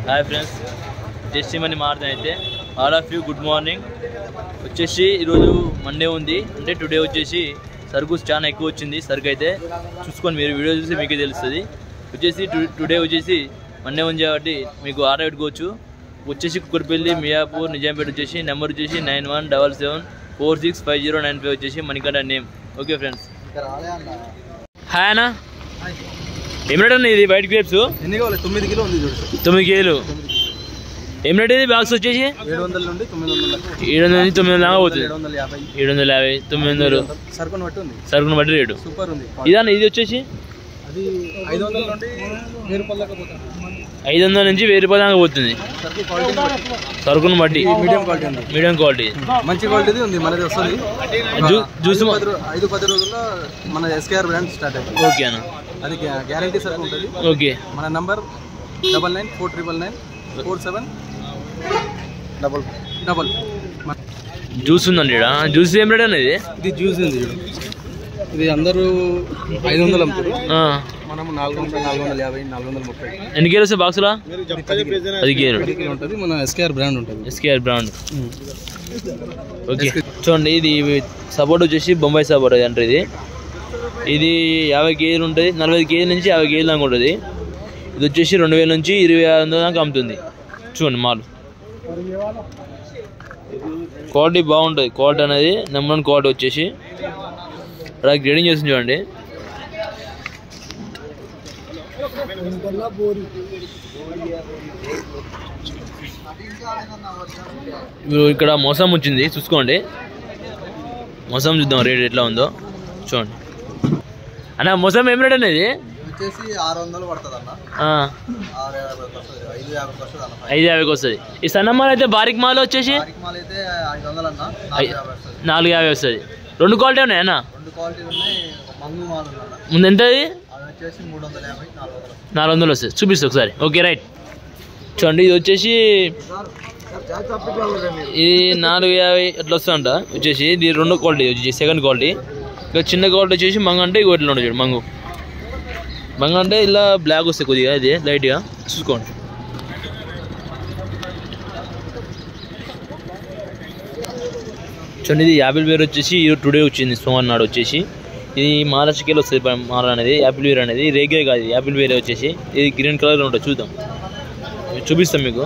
Hi friends, జస్టిమని మారుతాను అయితే all of you good morning. వచ్చేసి ఈరోజు మండే ఉంది, అంటే టుడే వచ్చేసి సరుకు చాలా ఎక్కువ వచ్చింది. సరుకు అయితే చూసుకొని మీరు వీడియో చూసి మీకే తెలుస్తుంది. వచ్చేసి టుడే వచ్చేసి మండే ఉంది కాబట్టి మీకు ఆర్డర్ పెట్టుకోవచ్చు. వచ్చేసి కుక్కర్పల్లి, మియాపూర్, నిజాంపేట వచ్చేసి నెంబర్ వచ్చేసి 9177465095 వచ్చేసి Manikanta name. Okay friends, hi అన్న. ఏం రేట్ అన్న ఇది వైట్ గ్రేప్స్? 9 కిలో ఉంది. 9 కేజీలు. ఏం రేట్ ఇది బాక్స్ వచ్చేసి? 700 నుండి 900 700 నుంచి 900 దాకా పోతుంది. 750 900 సరుకును బట్టి రేటు. సూపర్ ఉంది. ఇదన్న ఇది వచ్చేసి అది 500 నుండి 1000 రూపాయల దాకా పోతుంది. 500 నుంచి 1000 రూపాయల దాకా పోతుంది సరుకును బట్టి. మీడియం క్వాలిటీ మంచి క్వాలిటీ ఉంది. మనది వస్తుంది జ్యూస్ 5-10 రోజుల్లో మన ఎస్కేఆర్ బ్రాండ్ స్టార్ట్ అవుతుంది. ఓకే అన్న, అది గ్యారంటీ సరుకు ఉంటుంది. ఓకే. మన నంబర్ 99499499 జ్యూస్ ఉందండి ఇక్కడ. జ్యూస్ ఏం రేట్ అనేది? ఇది జ్యూస్ ఉంది. ఇది అందరూ 500 అమ్ముతారు. మనం 400, 450, 430. ఎన్ని కేజీలు వస్తాయి బాక్సులా? 10 కేజీలు ఉంటుంది. మన ఎస్కేఆర్ బ్రాండ్ ఉంటుంది. SKR brand. ఓకే చూడండి, ఇది సపోర్ట్ వచ్చేసి బొంబాయి సపోర్ట్ అంటే ఇది 50 కేజీలు ఉంటుంది. 45 కేజీల నుంచి 50 కేజీలు దాకా ఉంటుంది. ఇది వచ్చేసి 2000 నుంచి 2600 దాకా అమ్ముతుంది. చూడండి మాల్ క్వాలిటీ బాగుంటుంది. క్వాలిటీ అనేది నెంబర్ 1 క్వాలిటీ వచ్చేసి అలా గ్రేడింగ్ చేస్తుంది. చూడండి, ఇక్కడ మోసం వచ్చింది, చూసుకోండి. మోసం చూద్దాం రేట్ ఎట్లా ఉందో. చూడండి అన్న, మోసం ఏం రేట్ అనేది? వచ్చేసి 600 పడుతుంది అన్న. 550 వస్తుంది. ఈ సన్న మాల్ అయితే బారిక్ మాల్ వచ్చేసి 450 వస్తుంది. 2 క్వాలిటీ ఉన్నాయి అన్న. ముందు ఎంత? 400 వస్తుంది. చూపిస్తా ఒకసారి. Okay right. చూడండి, ఇది వచ్చేసి ఇది 450 అట్లా వస్తుందంట. వచ్చేసి ఇది 2 క్వాలిటీ వచ్చేసి సెకండ్ క్వాలిటీ. ఇక చిన్న క్వాలిటీ వచ్చేసి మంగ అంటే ఇట్లా ఉంటుంది. చూడు మంగు అంటే ఇలా బ్లాక్ వస్తాయి కొద్దిగా, ఇది లైట్గా చూసుకోండి. చూడండి, ఇది యాపిల్ వేర్ వచ్చేసి టుడే వచ్చింది, సోమవారం నాడు వచ్చేసి. ఇది మహారాష్ట్రకి వస్తుంది మాల అనేది. యాపిల్ వేర్ అనేది రేగే కాదు, యాపిల్ వేరే వచ్చేసి. ఇది గ్రీన్ కలర్ ఉంటుంది. చూద్దాం, చూపిస్తాం మీకు.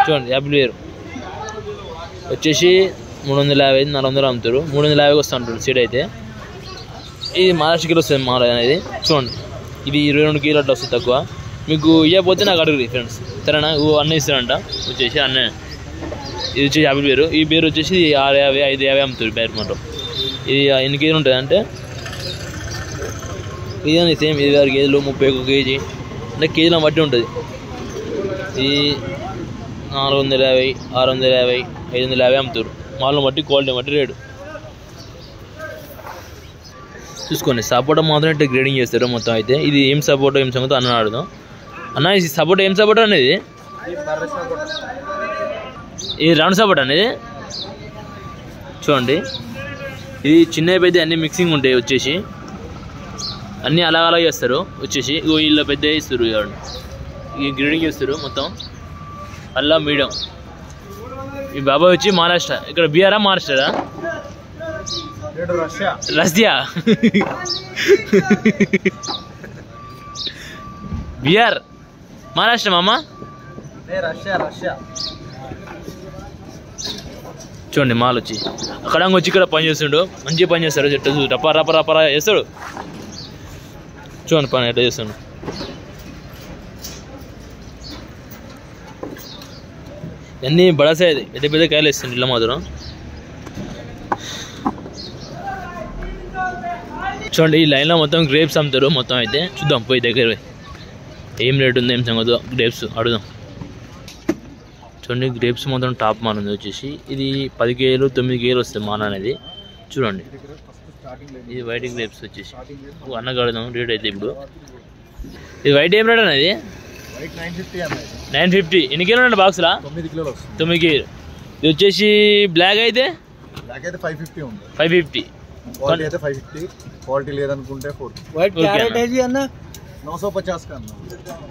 చూడండి, యాపిల్ వేర్ వచ్చేసి 350, 400 అమ్ముతారు. 350 వస్తూ ఉంటారు సీడ్ అయితే. ఇది మహారాష్ట్రకి వస్తుంది మాల అనేది. చూడండి, ఇది 22 కేజీలు అట్లా వస్తుంది తక్కువ. మీకు ఇవ్వకపోతే నాకు అడుగురి ఫ్రెండ్స్, సరేనా? అన్నీ ఇస్తారంట. వచ్చేసి అన్నీ. ఇది వచ్చేసి యాపిల్ వేరు. ఈ బేరు వచ్చేసి 650, 550 అమ్ముతారు బేరు మాట. ఇది ఎన్ని కేజీలు ఉంటుంది అంటే ఇది సేమ్ 26 కేజీలు, 31 కేజీ అంటే కేజీలను బట్టి ఉంటుంది. ఇది 450, 650, 550 అమ్ముతారు. మాలను బట్టి క్వాలిటీ బట్టి రేటు చూసుకోండి. సపోటా మాత్రం ఇట్లా గ్రేడింగ్ చేస్తారు మొత్తం అయితే. ఇది ఏం సపోటా ఏం సంగతో అన్న అడుగుదాం. అన్న, ఇది సపోటా ఏం సపోటా అనేది? ఇది రౌండ్ సపోటా అనేది. చూడండి, ఇది చిన్న పెద్ద అన్ని మిక్సింగ్ ఉంటాయి. వచ్చేసి అన్నీ అలాగ చేస్తారు. వచ్చేసి వీళ్ళ పెద్ద ఇస్తారు. ఈ గ్రేడింగ్ చేస్తారు మొత్తం. అల్లా మీడియం. ఈ బాబాయ్ వచ్చి మహారాష్ట్ర. ఇక్కడ బీహారా మహారాష్ట్రరా? రష్యా. బీహార్ మహారాష్ట్ర మామ. చూడండి, మాల్ వచ్చి అక్కడ వచ్చి ఇక్కడ పని చేస్తుండు. మంచిగా పని చేస్తాడు. చెట్టు రపా రపా రపరా చేస్తాడు. చూడండి పని ఎట్లా చేస్తుండు. అన్నీ బడాసాయి, పెద్ద పెద్ద కాయలు వేస్తుంది ఇళ్ళ మాత్రం. చూడండి, ఈ లైన్లో మొత్తం గ్రేప్స్ అమ్ముతారు మొత్తం అయితే. చూద్దాం పోయి దగ్గర ఏం రేట్ ఉందో ఏం సంగతో గ్రేప్స్ అడుగుదాం. చూడండి, గ్రేప్స్ మొత్తం టాప్ మాల్ ఉంది. వచ్చేసి ఇది 10 కేజీలు, 9 కేజీలు వస్తుంది మాల్ అనేది. చూడండి, ఇది వైట్ గ్రేప్స్ వచ్చేసి అన్నకు అడుగుదాం రేట్ అయితే. ఇప్పుడు ఇది వైట్ ఏం రేట్ అనేది? 950. ఎన్ని కేజీలు ఉన్నాయి బాక్స్లా? 9 కేజీలు. ఇది వచ్చేసి బ్లాక్ అయితే 550 ఉంది. 550. క్వాలిటీ అయితే 550, క్వాలిటీ లేదనుకుంటే 450. వైట్ క్యారెట్ ఏజీ అన్న 950 का అన్న.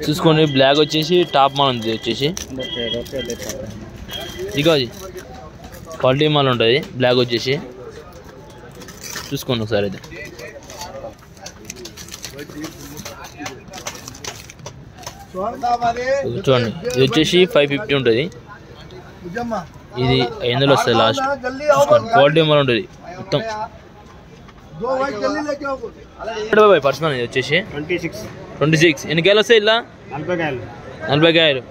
చూసుకోండి బ్లాక్ వచ్చేసి టాప్ మాల్ ఉంది వచ్చేసి ఇగోజీ క్వాలిటీ మాల్ ఉంటుంది బ్లాక్ వచ్చేసి చూసుకోండి ఒకసారి అయితే చూడండి ఇది వచ్చేసి 550 ఉంటుంది ఇది 500 వస్తుంది లాస్ట్ క్వాలిటీ మాల్ ఉంటుంది మొత్తం పర్సనల్ ఇది వచ్చేసి 26 ఎన్ని కాయలు వస్తాయి ఇలా 40 కాయలు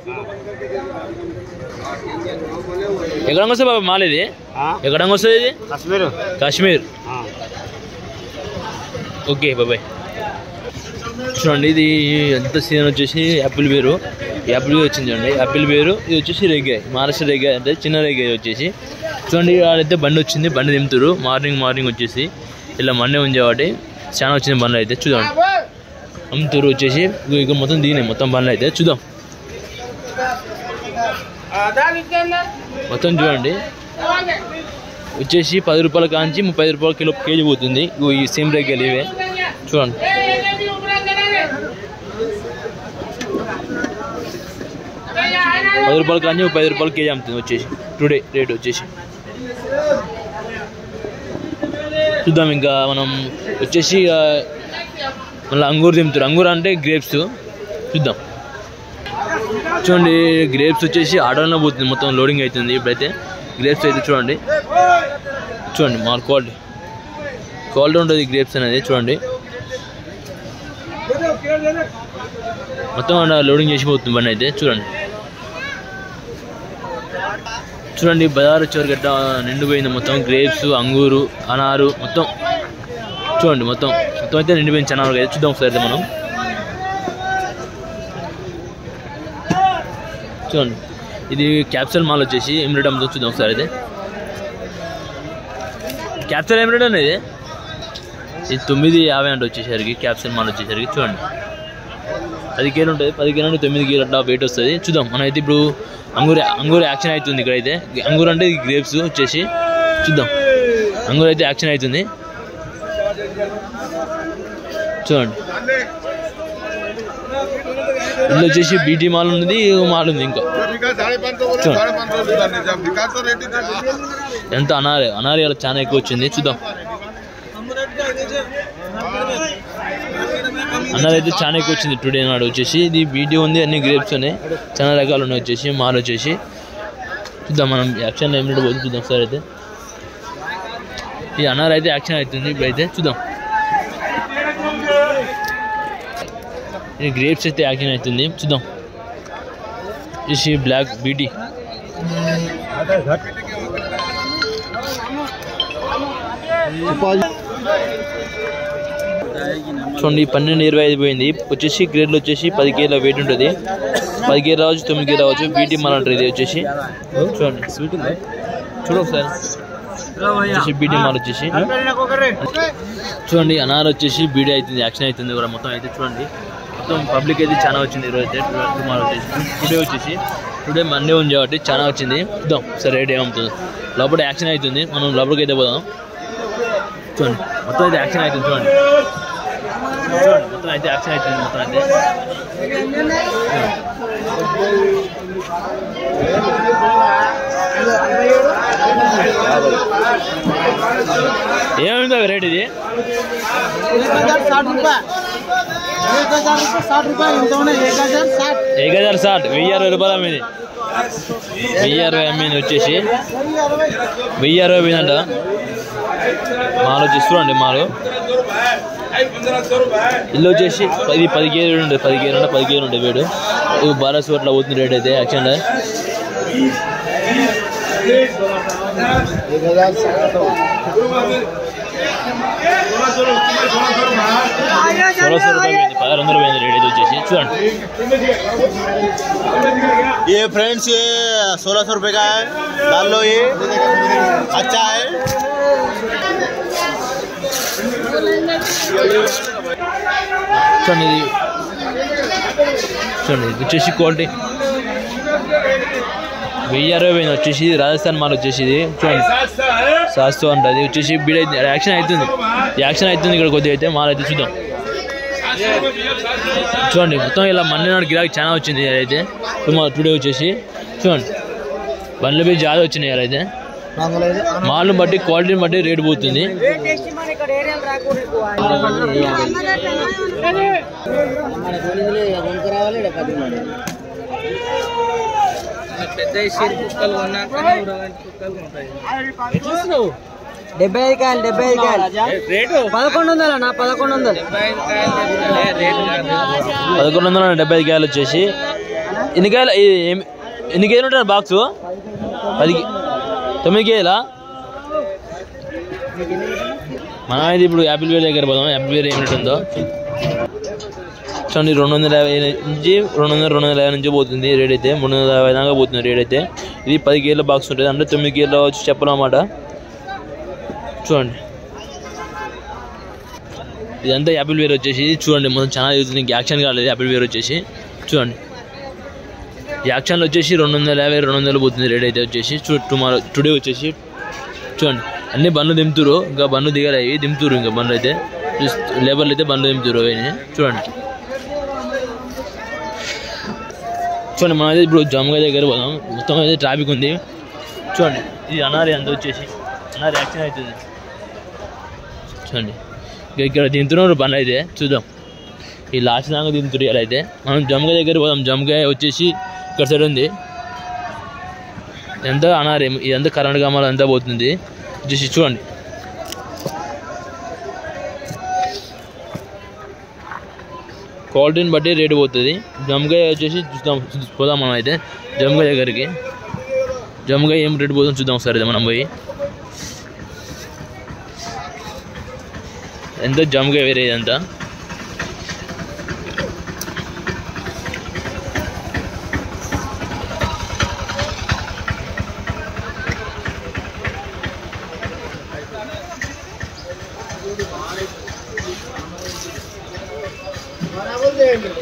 ఎక్కడ వస్తుంది బాబా మాల్ ఇది ఎక్కడ వస్తుంది ఇది కాశ్మీర్ ఓకే బాబాయ్ చూడండి ఇది ఎంత సీజన్ వచ్చేసి యాపిల్ బేరు వచ్చింది చూడండి యాపిల్ బేరు ఇది వచ్చేసి రేగాయి మహారాష్ట్ర రేగాయి అంటే చిన్న రేగాయి వచ్చేసి చూడండి ఆడైతే బండి వచ్చింది బండి దింపుతారు మార్నింగ్ వచ్చేసి ఇలా మండే ఉంది కాబట్టి చాలా వచ్చింది బండ్లు అయితే చూడండి అమ్ముతారు వచ్చేసి ఇక మొత్తం దీనే మొత్తం బండ్లు అయితే చూద్దాం మొత్తం చూడండి వచ్చేసి 10 రూపాయల కాంచి 30 రూపాయల కిలో కేజీ పోతుంది ఈ సేమ్ రేగాయలు ఇవే చూడండి 10 రూపాయల కాంచి 30 రూపాయల కేజీ అమ్ముతుంది వచ్చేసి టుడే రేట్ వచ్చేసి చూద్దాం ఇంకా మనం వచ్చేసి మళ్ళీ అంగూరు దింపుతారు అంగూరు అంటే గ్రేప్స్ చూద్దాం చూడండి గ్రేప్స్ వచ్చేసి ఆర్డర్లో పోతుంది మొత్తం లోడింగ్ అవుతుంది ఇప్పుడైతే గ్రేప్స్ అయితే చూడండి మా క్వాలిటీ ఉంటుంది గ్రేప్స్ అనేది చూడండి మొత్తం లోడింగ్ చేసిపోతుంది బండి అయితే చూడండి బజార్ వచ్చేవరకు గట్ట నిండిపోయింది మొత్తం గ్రేప్స్ అంగూరు అనారు మొత్తం చూడండి మొత్తం అయితే నిండిపోయింది చాలా వరకు అయితే చూద్దాం ఒకసారి అయితే మనం చూడండి ఇది క్యాప్సల్ మాల్ వచ్చేసి ఎమిరేట్ అమ్ముతుంది చూద్దాం ఒకసారి అయితే క్యాప్సల్ ఎమిరేట్ అనేది ఇది 950 అంటే వచ్చేసరికి క్యాప్సల్ మాల్ వచ్చేసరికి చూడండి 10 కేలు ఉంటుంది 10 కేలు అంటే 9 కేలు అట్లా వెయిట్ వస్తుంది చూద్దాం మనం అయితే ఇప్పుడు అంగూరు యాక్షన్ అవుతుంది ఇక్కడైతే అంగూరు అంటే గ్రేప్స్ వచ్చేసి చూద్దాం అంగూరు అయితే యాక్షన్ అవుతుంది చూడండి ఇందులో వచ్చేసి బీటీ మాల్ ఉన్నది మాల్ ఉంది ఇంకా ఎంత అనారి అలా చాలా ఎక్కువ వచ్చింది చూద్దాం అన్నది అయితే చాలా ఎక్కువ వచ్చింది టుడే నాడు వచ్చేసి ఇది బీటీ ఉంది అన్ని గ్రేప్స్ ఉన్నాయి చాలా రకాలు ఉన్నాయి వచ్చేసి మాల్ వచ్చేసి చూద్దాం మనం యాక్షన్ ఏమిటో పోతుంది చూద్దాం సార్ అయితే ఈ అనార్ అయితే యాక్షన్ అవుతుంది ఇప్పుడైతే చూద్దాం ఇది గ్రేప్స్ అయితే యాక్షన్ అవుతుంది చూద్దాం ఇది బ్లాక్ బీటీ చూడండి 12-25 పోయింది వచ్చేసి గ్రేడ్లో వచ్చేసి 10 కేజీల వెయిట్ ఉంటుంది 10 కేజీ రావచ్చు 9 కేజీ రావచ్చు బీటీ మాల్ అంటారు ఇది వచ్చేసి చూడండి స్వీట్ ఉంది ఒకసారి వచ్చేసి బీటీ మాల్ వచ్చేసి చూడండి అనార్ వచ్చేసి బీడీ అవుతుంది యాక్షన్ అవుతుంది కూడా మొత్తం అయితే చూడండి మొత్తం పబ్లిక్ అయితే చాలా వచ్చింది ఈరోజు అయితే మాల్ వచ్చేసి టుడే మండే ఉంది కాబట్టి చాలా వచ్చింది చూద్దాం సరే రేట్ ఏమవుతుంది లోపల యాక్షన్ అవుతుంది మనం లోపలికి అయితే పోదాం చూడండి మొత్తం అయితే యాక్షన్ అవుతుంది చూడండి మొత్తం అయితే యాక్షన్ అవుతుంది మొత్తం అయితే ఏమైంది రేట్ ఇది 1060 1060 రూపాయలు అమ్మింది 1060 అమ్మింది వచ్చేసి 1060 పోయిందంట మాలు వచ్చేసి చూడండి మాలు ఇల్లు వచ్చేసి 10 కేజీలు ఉంటుంది 10 కేజీలు ఉంటుంది వేడు బారాసు అట్లా పోతుంది రేట్ అయితే యాక్చువల్గా 1600 రూపాయలు 1600 పోయింది రేట్ అయితే వచ్చేసి చూడండి ये फ्रेंड्स ये 1600 रुपये का है डाल लो ये अच्छा है చూడండి ఇది వచ్చేసి క్వాలిటీ 1060 వచ్చేసి రాజస్థాన్ మాల్ వచ్చేసి ఇది చూడండి సాస్తూ ఉంటుంది వచ్చేసి బీడ్ అయితే యాక్షన్ అవుతుంది ఇక్కడ కొద్దిగా అయితే మాల్ అయితే చూద్దాం చూడండి మొత్తం ఇలా మండి నాడు గిరాకీ చాలా వచ్చింది అయితే టుడే వచ్చేసి చూడండి బండ్ల మీద జాగా వచ్చినాయి ఇలా అయితే మాల్ని బట్టి క్వాలిటీని బట్టి రేటు పోతుంది డెబ్బై ఐదు కాయలు 1100 అన్న 1100 1175 కాయలు వచ్చేసి ఎన్ని కేజీలు ఉంటాయి బాక్స్ 9 కేజీలా మనం అయితే ఇప్పుడు యాపిల్ వేర్ దగ్గర పోదాం యాపిల్ వేర్ ఏమిటి ఉందో చూడండి 250 నుంచి 250 నుంచి పోతుంది రేట్ అయితే 350 దాకా పోతుంది రేట్ అయితే ఇది 10 కేజీల బాక్స్ ఉంటుంది అంటే 9 కేజీల వచ్చి చెప్పనమాట చూడండి ఇదంతా యాపిల్ వేర్ వచ్చేసి చూడండి మొత్తం చాలా యూజ్ యాక్షన్ కాలేదు యాపిల్ వేర్ వచ్చేసి చూడండి యాక్షన్లో వచ్చేసి 250 పోతుంది రేట్ అయితే వచ్చేసి టుడే వచ్చేసి చూడండి అన్ని బండ్లు దింపుతురు ఇంకా బండ్లు దిగలేవి దింపుతురు ఇంకా బండ్లు అయితే లేబర్లు అయితే బండ్లు దింపుతురు అవి చూడండి మనం అయితే ఇప్పుడు జమ్మగా దగ్గర పోదాం మొత్తం అయితే ట్రాఫిక్ ఉంది చూడండి ఇది అనారి అంత వచ్చేసి అనారి యాక్షన్ అవుతుంది చూడండి ఇక్కడ దింపుతున్నారు బండ్లు అయితే చూద్దాం ఈ లాస్ట్ దాకా దింపుతురు ఇలా అయితే మనం జమ్మగా దగ్గర పోదాం జమ్మగా వచ్చేసి ఇక్కడ సైడ్ ఉంది ఎంత అనారి ఇదంతా కరెంట్ గమాలు అంతా పోతుంది వచ్చేసి చూడండి క్వాలిటీని బట్టి రేటు పోతుంది జమ్మగా వచ్చేసి పోదాం మనం అయితే జమ్మగా దగ్గరికి జమ్మగా ఏం రేటు పోతాం చూద్దాం ఒకసారి మనం పోయి ఎంత జమ్మగా వేరే ఇదంతా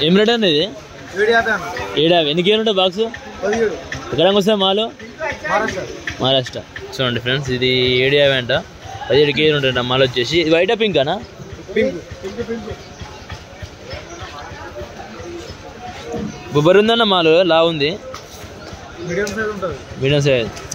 ఏం రేట్ అండి ఇది 750 ఎన్ని కేజీలు ఉంటాయి బాక్స్ ఎక్కడ వస్తాయి మాలు మహారాష్ట్ర చూడండి ఫ్రెండ్స్ ఇది 750 అంట 17 కేజీలు ఉంటాయంట మాల్ వచ్చేసి ఇది వైటా పింక్ అనా బొబ్బరి ఉందన్న మాలు లా ఉంది మీడియం సైజ్